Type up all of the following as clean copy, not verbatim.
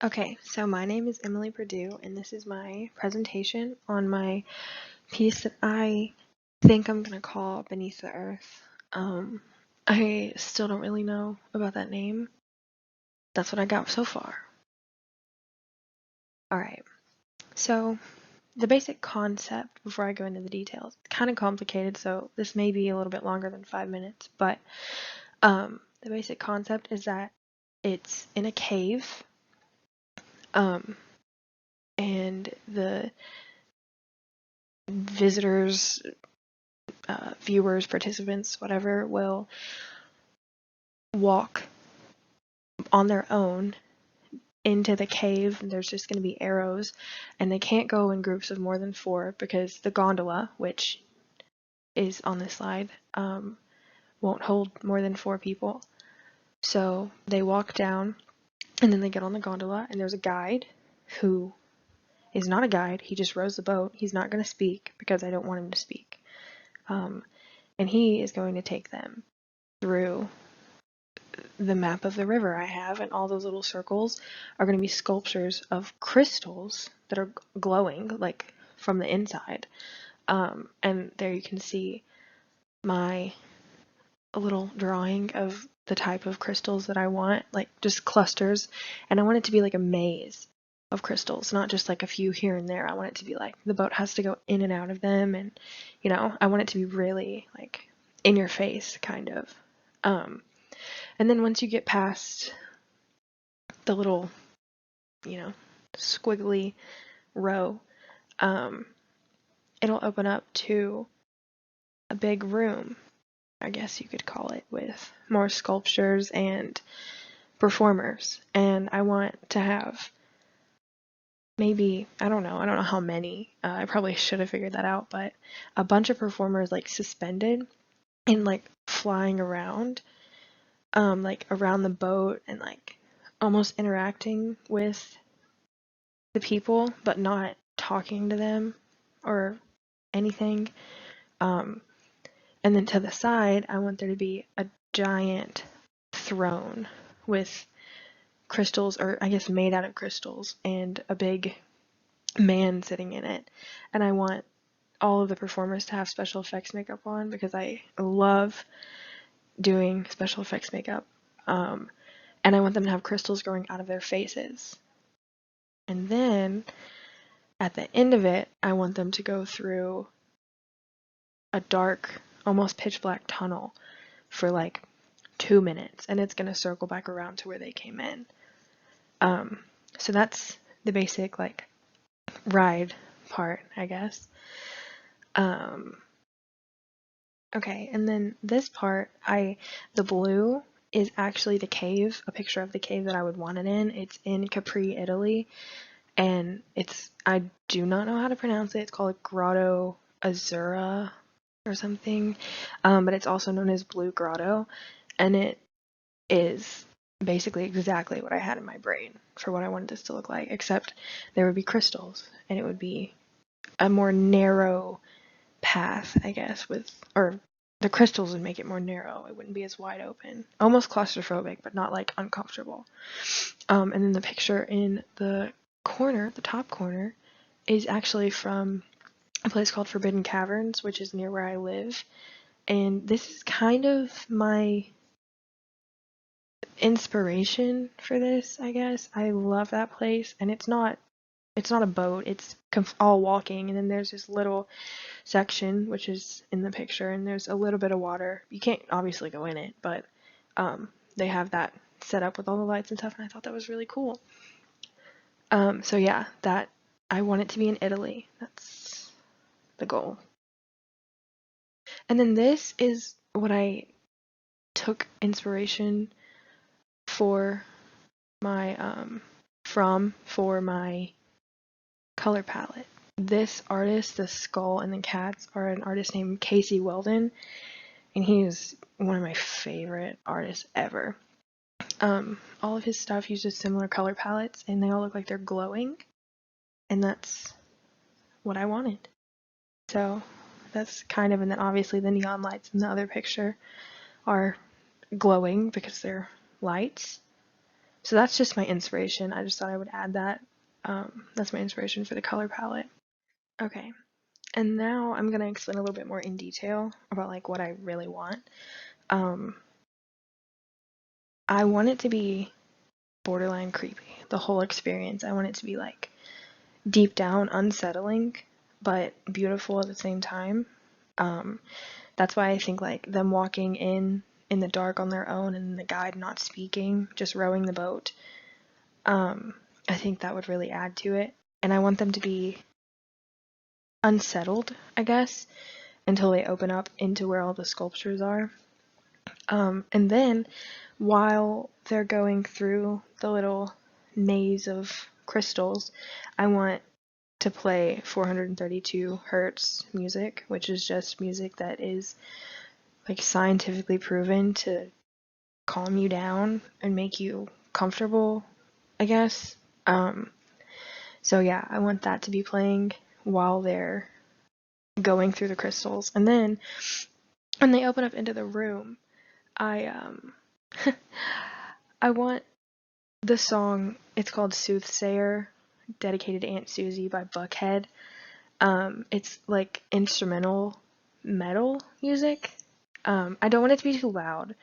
Okay, so my name is Emily Purdue, and this is my presentation on my piece that I think I'm gonna call Beneath the Earth. I still don't really know about that name. That's what I got so far. Alright, so the basic concept, before I go into the details, it's kind of complicated, so this may be a little bit longer than 5 minutes, but the basic concept is that it's in a cave, um, and the visitors, viewers, participants, whatever, will walk on their own into the cave. There's just going to be arrows, and they can't go in groups of more than 4 because the gondola, which is on this slide, won't hold more than 4 people. So they walk down, and then they get on the gondola, and there's a guide who is not a guide. He just rows the boat. He's not going to speak because I don't want him to speak. And he is going to take them through the map of the river I have, and all those little circles are going to be sculptures of crystals that are glowing, like from the inside. And there you can see my little drawing of the type of crystals that I want, like just clusters. And I want it to be like a maze of crystals, not just like a few here and there. I want it to be like the boat has to go in and out of them, and I want it to be really like in your face, kind of. And then once you get past the little, you know, squiggly row, um, it'll open up to a big room, I guess you could call it, with more sculptures and performers. And I want to have maybe, I don't know how many, I probably should have figured that out, but a bunch of performers like suspended and like flying around, like around the boat and like almost interacting with the people, but not talking to them or anything. Um, and then to the side, I want there to be a giant throne with crystals, or I guess made out of crystals, and a big man sitting in it. And I want all of the performers to have special effects makeup on because I love doing special effects makeup. And I want them to have crystals growing out of their faces. And then at the end of it, I want them to go through a dark, almost pitch black tunnel for like 2 minutes, and it's gonna circle back around to where they came in. So that's the basic like ride part, I guess. Okay, and then this part, the blue is actually the cave, a picture of the cave that I would want it in. It's in Capri, Italy, and I do not know how to pronounce it. It's called Grotto Azzurra or something, but it's also known as Blue Grotto, and it is basically exactly what I had in my brain for what I wanted this to look like, except there would be crystals, and it would be a more narrow path, I guess, or the crystals would make it more narrow. It wouldn't be as wide open. Almost claustrophobic, but not like uncomfortable. And then the picture in the corner, the top corner, is actually from a place called Forbidden Caverns, which is near where I live. And this is kind of my inspiration for this, I guess. I love that place, and it's not a boat, it's all walking, and then there's this little section which is in the picture, and there's a little bit of water. You can't obviously go in it, but they have that set up with all the lights and stuff, and I thought that was really cool. So yeah, that I want it to be in Italy. That's the goal. And then this is what I took inspiration for my for my color palette. This artist, the skull and the cats, are an artist named Casey Weldon, and he's one of my favorite artists ever. All of his stuff uses similar color palettes, and they all look like they're glowing, and that's what I wanted. So that's kind of, and then obviously the neon lights in the other picture are glowing because they're lights. So that's just my inspiration. I just thought I would add that. That's my inspiration for the color palette. Okay, and now I'm gonna explain a little bit more in detail about like what I really want. I want it to be borderline creepy, the whole experience. I want it to be like deep down unsettling, but beautiful at the same time. That's why I think like them walking in the dark on their own and the guide not speaking, just rowing the boat. I think that would really add to it. And I want them to be unsettled, I guess, until they open up into where all the sculptures are. And then while they're going through the little maze of crystals, I want to play 432 hertz music, which is just music that is like scientifically proven to calm you down and make you comfortable, I guess. So yeah, I want that to be playing while they're going through the crystals. And then when they open up into the room, I I want the song, it's called Soothsayer, dedicated to Aunt Susie by Buckhead. It's like instrumental metal music. I don't want it to be too loud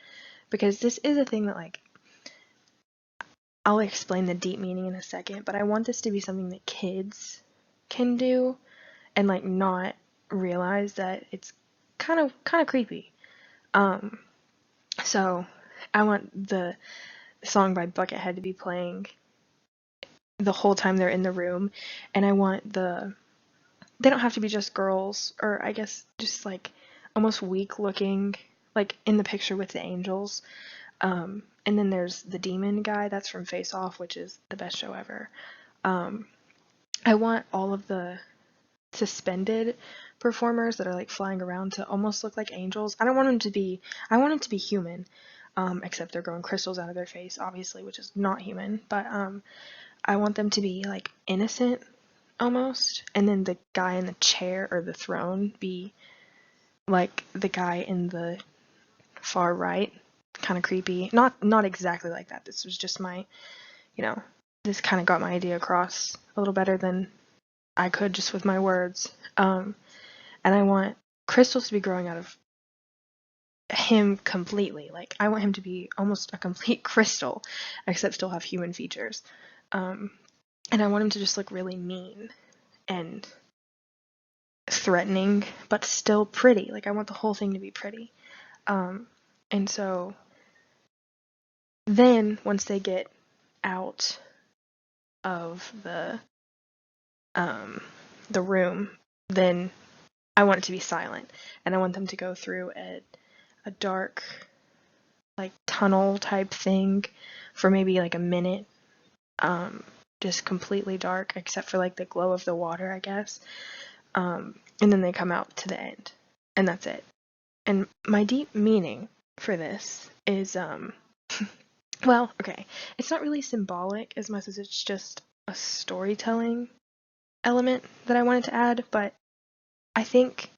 because this is a thing that like I'll explain the deep meaning in a second, but I want this to be something that kids can do and like not realize that it's kind of creepy. So I want the song by Buckethead to be playing the whole time they're in the room, and I want they don't have to be just girls, or I guess just like almost weak looking, like in the picture with the angels. And then there's the demon guy that's from Face Off, which is the best show ever. I want all of the suspended performers that are like flying around to almost look like angels. I want them to be human, except they're growing crystals out of their face, obviously, which is not human. But I want them to be like innocent almost, and then the guy in the chair or the throne be like the guy in the far right, kind of creepy. Not exactly like that. This was just my, this kind of got my idea across a little better than I could just with my words. And I want crystals to be growing out of him completely. Like I want him to be almost a complete crystal, except still have human features. And I want him to just look really mean and threatening, but still pretty. Like I want the whole thing to be pretty. And so then once they get out of the room, then I want it to be silent, and I want them to go through a dark, like tunnel type thing for maybe like a minute, just completely dark except for like the glow of the water, I guess. And then they come out to the end, and that's it. And my deep meaning for this is well, okay, it's not really symbolic as much as it's just a storytelling element that I wanted to add, but I think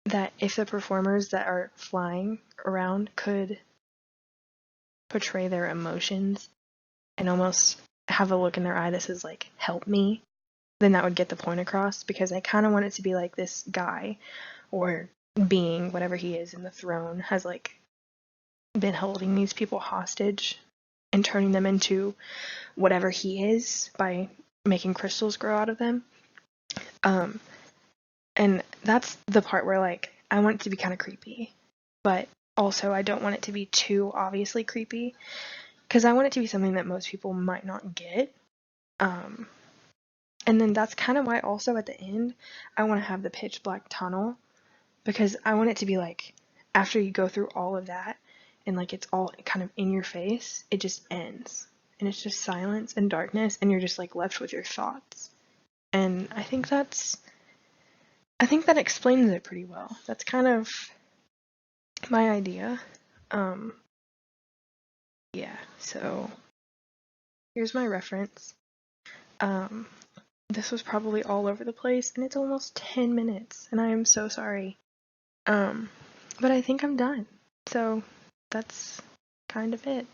that if the performers that are flying around could portray their emotions and almost have a look in their eye that says like help me, then that would get the point across, because I kind of want it to be like this guy or being, whatever he is in the throne, has like been holding these people hostage and turning them into whatever he is by making crystals grow out of them. And that's the part where like I want it to be kind of creepy, but also I don't want it to be too obviously creepy, because I want it to be something that most people might not get. And then that's kind of why also at the end I want to have the pitch black tunnel, because I want it to be like after you go through all of that and like it's all kind of in your face, it just ends and it's just silence and darkness and you're just like left with your thoughts. And I think that explains it pretty well. That's kind of my idea. Yeah, so here's my reference. This was probably all over the place, and it's almost 10 minutes, and I am so sorry. But I think I'm done. So that's kind of it.